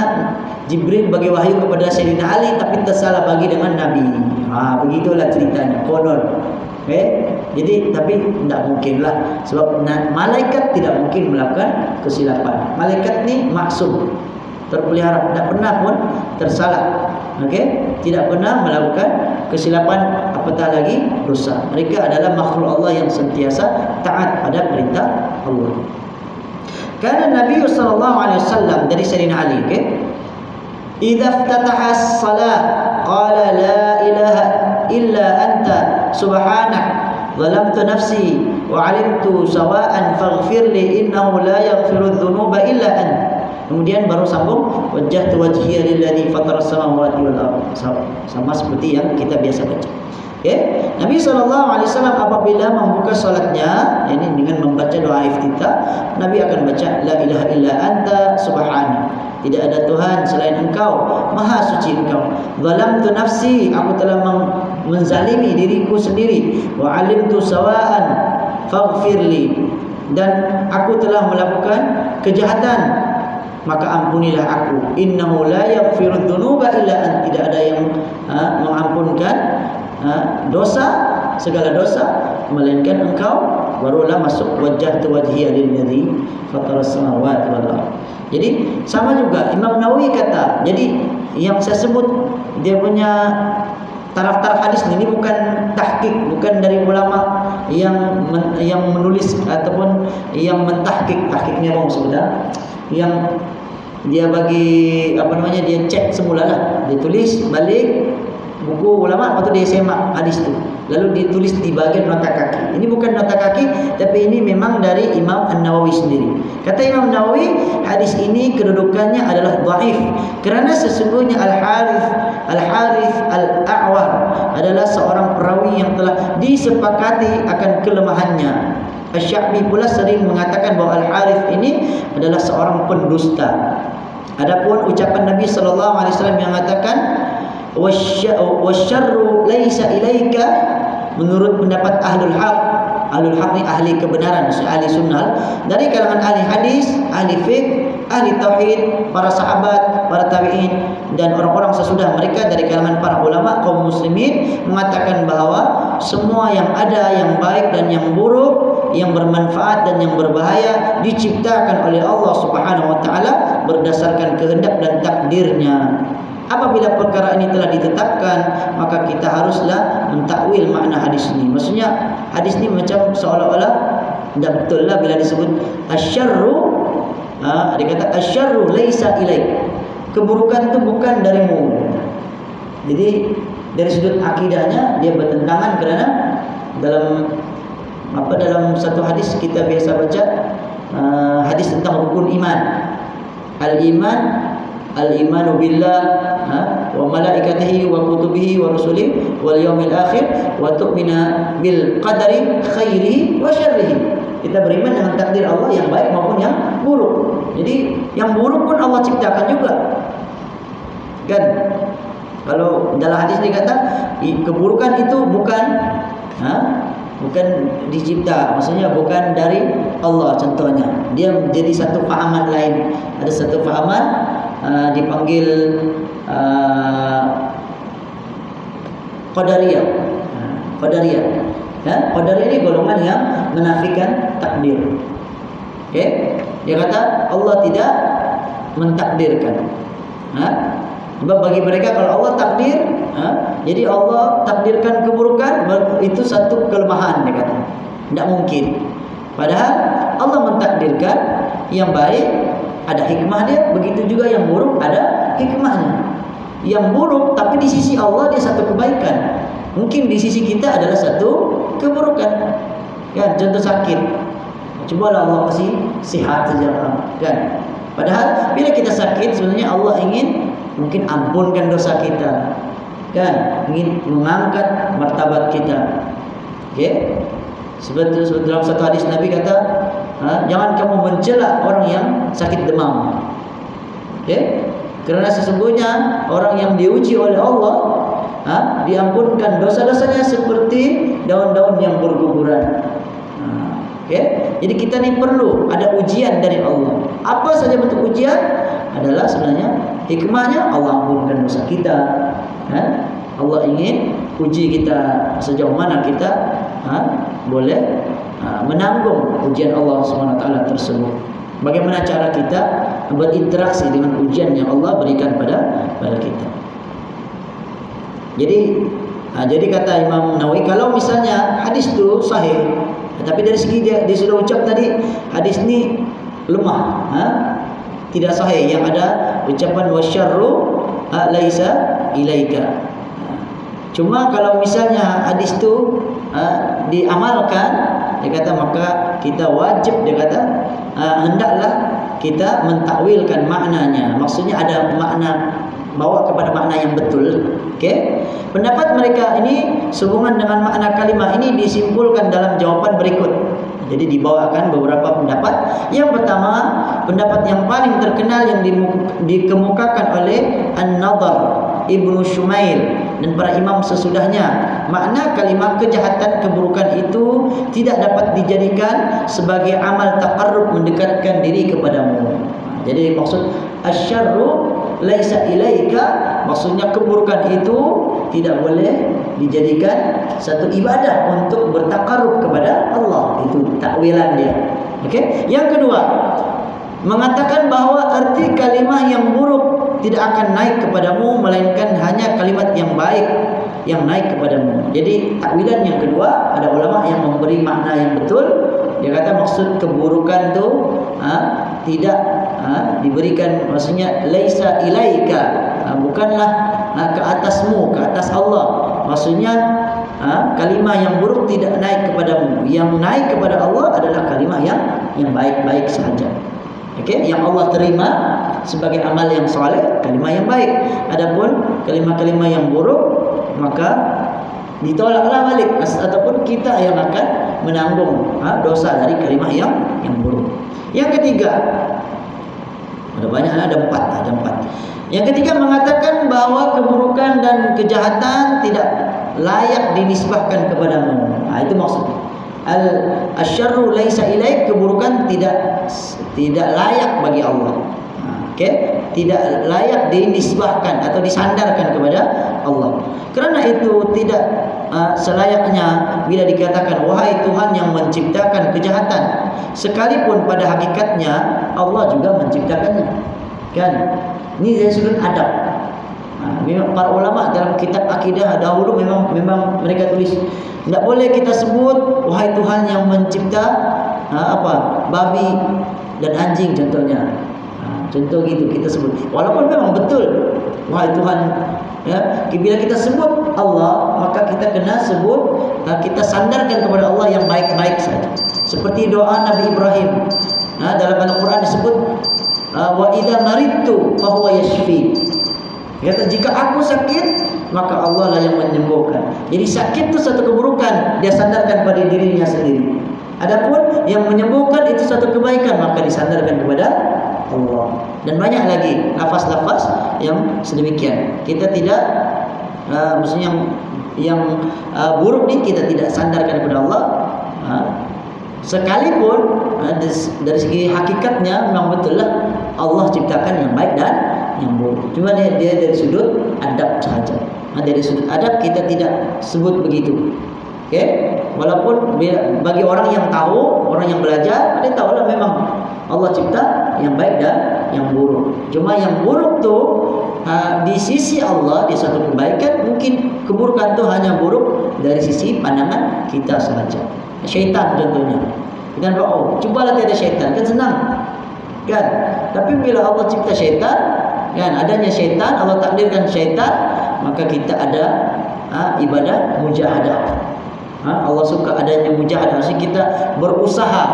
Jibril bagi wahyu kepada Sayyidina Ali, tapi tersalah bagi dengan Nabi. Begitulah ceritanya, konon. Jadi tapi tidak mungkinlah, sebab malaikat tidak mungkin melakukan kesilapan. Malaikat ni maksum, terpelihara, tidak pernah pun tersalah. Tidak pernah melakukan kesilapan, apatah lagi dosa. Mereka adalah makhluk Allah yang sentiasa taat pada perintah Allah. Karena Nabi SAW dari Sayyidina Ali, idza iftataha as-salat qala la ilaha illa anta subhanak zalamtu nafsi wa 'alimtu sawa'an faghfir li innahu la yaghfiru adh-dhunuba illa anta. Kemudian baru sambung wajjahtu wajhiya lilladzi fatara as-samawati wal ardh, sama seperti yang kita biasa baca. Nabi SAW apabila membuka salatnya, ini dengan membaca doa iftitah, Nabi akan baca la ilaha illa anta subhanak, tidak ada Tuhan selain engkau, maha suci engkau. Zalamtu nafsi, aku telah menzalimi diriku sendiri. Wa 'alimtu sawa'an faghfirli, dan aku telah melakukan kejahatan, maka ampunilah aku. Innahu la yaghfiru dzunuba illa anta, tidak ada yang mengampunkan dosa, segala dosa melainkan engkau. Barulah masuk wajjahtu wajhiya lilladzi fatara as-samawati wal ardh. Jadi sama juga Imam Nawawi kata, jadi yang saya sebut dia punya taraf-taraf hadis ini bukan tahqiq, bukan dari ulama yang menulis ataupun yang mentahqiq. Tahqiqnya apa maksudnya? Yang dia bagi dia cek semula lah, dia tulis balik buku ulama, lepas tu dia semak hadis tu. lalu ditulis di bagian nota kaki. Ini bukan nota kaki, tapi ini memang dari Imam An-Nawawi sendiri. Kata Imam Nawawi, hadis ini kedudukannya adalah dhaif kerana sesungguhnya Al-Harith Al-A'war adalah seorang perawi yang telah disepakati akan kelemahannya. Asy-Sya'bi pula sering mengatakan bahawa Al-Harith ini adalah seorang pendusta. Adapun ucapan Nabi sallallahu alaihi wasallam yang mengatakan wasyarru laisa ilaika, menurut pendapat ahlul haq ni ahli kebenaran, ahli sunnah, dari kalangan ahli hadis, ahli fiqh, ahli tauhid, para sahabat, para tabi'in dan orang-orang sesudah mereka dari kalangan para ulama kaum muslimin mengatakan bahawa semua yang ada, yang baik dan yang buruk, yang bermanfaat dan yang berbahaya diciptakan oleh Allah Subhanahu wa taala berdasarkan kehendak dan takdirnya. Apabila perkara ini telah ditetapkan, maka kita haruslah mentakwil makna hadis ini. Maksudnya hadis ini macam seolah-olah tidak betul lah bila disebut asyarru, dia kata asyarru laisa ilaik, keburukan itu bukan darimu. Jadi dari sudut akidahnya dia bertentangan, kerana dalam satu hadis kita biasa baca hadis tentang rukun iman. Al-imanu billah wa malaikatihi wa kutubihi wa rusulihi wal yaumil akhir wa tu'mina bil qadari khairihi wa syarrihi. Kita beriman dengan takdir Allah yang baik maupun yang buruk. Jadi yang buruk pun Allah ciptakan juga. Kan? Kalau dalam hadis dikata keburukan itu bukan dicipta, maksudnya bukan dari Allah. Contohnya dia menjadi satu fahaman lain. Ada satu fahaman dipanggil Qadariyah. Qadariyah ini golongan yang menafikan takdir. Okey, dia kata Allah tidak mentakdirkan. Sebab bagi mereka kalau Allah takdir, jadi Allah takdirkan keburukan, itu satu kelemahan, dia kata. Tidak mungkin. Padahal Allah mentakdirkan yang baik, ada hikmah dia, begitu juga yang buruk ada hikmahnya. Yang buruk tapi di sisi Allah dia satu kebaikan. Mungkin di sisi kita adalah satu keburukan. Kan, contoh sakit. Cubalah Allah kasih sihat saja, kan. Padahal bila kita sakit sebenarnya Allah ingin mungkin ampunkan dosa kita, kan, ingin mengangkat martabat kita. Okey, sebetulnya dalam satu hadis Nabi kata, jangan kamu mencela orang yang sakit demam. Okey, kerana sesungguhnya orang yang diuji oleh Allah diampunkan dosa-dosanya seperti daun-daun yang berguguran. Okay? Jadi kita ni perlu ada ujian dari Allah. Apa saja bentuk ujian adalah sebenarnya hikmahnya Allah ampunkan dosa kita. Allah ingin uji kita sejauh mana kita boleh menanggung ujian Allah SWT tersebut. Bagaimana cara kita berinteraksi dengan ujian yang Allah berikan pada kita. Jadi kata Imam Nawawi, kalau misalnya hadis itu sahih, tapi dari segi dia sudah ucap tadi hadis ni lemah, tidak sahih, yang ada ucapan wasyarru laisa ilaika. Cuma kalau misalnya hadis tu diamalkan, dia kata maka kita wajib, dia kata hendaklah kita mentakwilkan maknanya. Maksudnya ada makna, bawa kepada makna yang betul. Okey. Pendapat mereka ini sehubungan dengan makna kalimah ini disimpulkan dalam jawapan berikut. Jadi dibawakan beberapa pendapat. Yang pertama, pendapat yang paling terkenal yang dikemukakan oleh An-Nadhr, Ibnu Shumail dan para imam sesudahnya. Makna kalimah kejahatan, keburukan itu tidak dapat dijadikan sebagai amal taqarrub, mendekatkan diri kepadamu. Jadi maksud asyarru laisa ilaika, maksudnya keburukan itu tidak boleh dijadikan satu ibadah untuk bertakarrub kepada Allah. Itu takwilan dia. Okey. Yang kedua, mengatakan bahawa arti kalimah yang buruk tidak akan naik kepadamu, melainkan hanya kalimat yang baik yang naik kepadamu. Jadi takwilan yang kedua, ada ulama yang memberi makna yang betul. Dia kata maksud keburukan tu tidak diberikan, maksudnya laisa ilaika, bukanlah ke atasmu, ke atas Allah. Maksudnya kalimah yang buruk tidak naik kepadamu. Yang naik kepada Allah adalah kalimah yang baik-baik sahaja. Okey, yang Allah terima sebagai amal yang soleh, kalimah yang baik. Adapun kalimah-kalimah yang buruk, maka ditolaklah balik, ataupun kita yang akan menanggung dosa dari kalimah yang buruk. Yang ketiga, ada banyak, ada empat. Yang ketiga mengatakan bahawa keburukan dan kejahatan tidak layak dinisbahkan kepadamu. Itu maksudnya. Al-syarru laisa ilaik, keburukan tidak layak bagi Allah. Okey, tidak layak dinisbahkan atau disandarkan kepada Allah. Kerana itu tidak selayaknya bila dikatakan wahai Tuhan yang menciptakan kejahatan, sekalipun pada hakikatnya Allah juga menciptakannya. Kan? Ini dari sudut adab. Memang para ulama dalam kitab akidah dahulu memang mereka tulis, tidak boleh kita sebut wahai Tuhan yang mencipta babi dan anjing contohnya. Contoh gitu kita sebut. Walaupun memang betul wahai Tuhan, bila kita sebut Allah, maka kita kena sebut, kita sandarkan kepada Allah yang baik-baik saja. Seperti doa Nabi Ibrahim. Dalam Al-Quran disebut wa idza maridtu fa huwa yashfi. Kata jika aku sakit, maka Allah lah yang menyembuhkan. Jadi sakit itu satu keburukan, dia sandarkan pada dirinya sendiri. Adapun yang menyembuhkan itu satu kebaikan, maka disandarkan kepada Allah. Dan banyak lagi lafaz-lafaz yang sedemikian. Kita tidak maksudnya yang buruk ni kita tidak sandarkan kepada Allah. Sekalipun dari segi hakikatnya memang betul lah Allah ciptakan yang baik dan yang buruk. Cuma dia dari sudut adab sahaja. Dari sudut adab kita tidak sebut begitu. Okey, walaupun bagi orang yang tahu, orang yang belajar, dia tahu lah memang Allah cipta yang baik dan yang buruk. Cuma yang buruk tu di sisi Allah dia satu kebaikan, mungkin keburukan tu hanya buruk dari sisi pandangan kita sahaja. Syaitan contohnya. Kita berdoa, cubalah tiada syaitan, kan senang. Kan? Tapi bila Allah cipta syaitan, kan adanya syaitan, Allah takdirkan syaitan, maka kita ada ibadah mujahadah. Allah suka adanya mujahadah, maksudnya kita berusaha.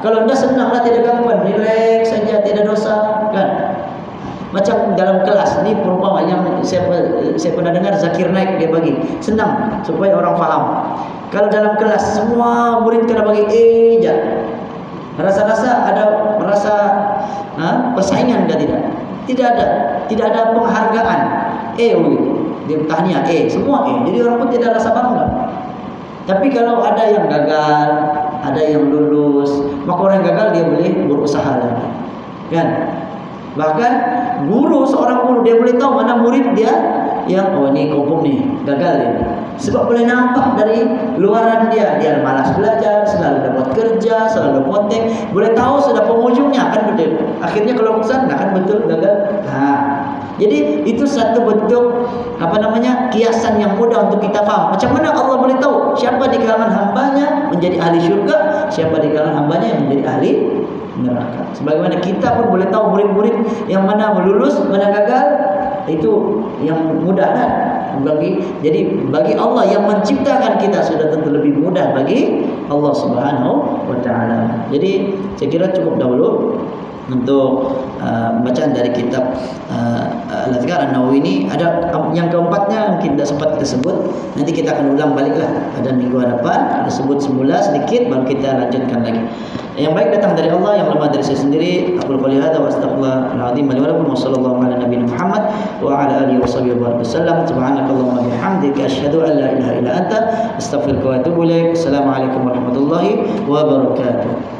Kalau anda senanglah, tidak gangguan, relax saja, tidak dosa, kan? Macam dalam kelas ni perumpamaan yang saya pernah dengar Zakir Naik dia bagi, senang supaya orang faham. Kalau dalam kelas semua murid kena bagi A je, rasa-rasa ada merasa persaingan ke tidak? Tidak ada penghargaan. Dia tahniah semua A, jadi orang pun tidak rasa bangga. Tapi kalau ada yang gagal, ada yang lulus, maka orang yang gagal dia boleh berusaha lagi, kan? Bahkan seorang guru dia boleh tahu mana murid dia yang ni kompom ni gagal dia. Sebab boleh nampak dari luaran dia malas belajar, selalu dapat kerja, selalu potek. Boleh tahu sudah penghujungnya kan betul. Akhirnya kalau kesan kan betul gagal. Jadi itu satu bentuk kiasan yang mudah untuk kita faham. Macam mana Allah boleh tahu siapa di kalangan hambanya menjadi ahli syurga, siapa di kalangan hambanya yang menjadi ahli neraka. Sebagaimana kita pun boleh tahu murid-murid yang mana melulus, mana gagal, itu yang mudah kan? Jadi bagi Allah yang menciptakan kita sudah tentu lebih mudah bagi Allah Subhanahu wa taala. Jadi saya kira cukup dahulu untuk bacaan dari kitab Al-Adhkar An-Nawawi ini. Ada yang keempatnya mungkin tidak sempat kita sebut, nanti kita akan ulang baliklah pada minggu hadapan. Kita sebut semula sedikit baru kita lanjutkan lagi. Yang baik datang dari Allah, yang lemah dari saya sendiri. Aqulu qouli hadza wa astaghfirullahal azim li wa lakum wa sallallahu ala nabiyina Muhammad wa ala alihi washabihi wasallam. Subhanakallahumma bihamdika asyhadu an la ilaha illa anta astaghfiruka wa atubu ilaik. Assalamualaikum warahmatullahi wabarakatuh.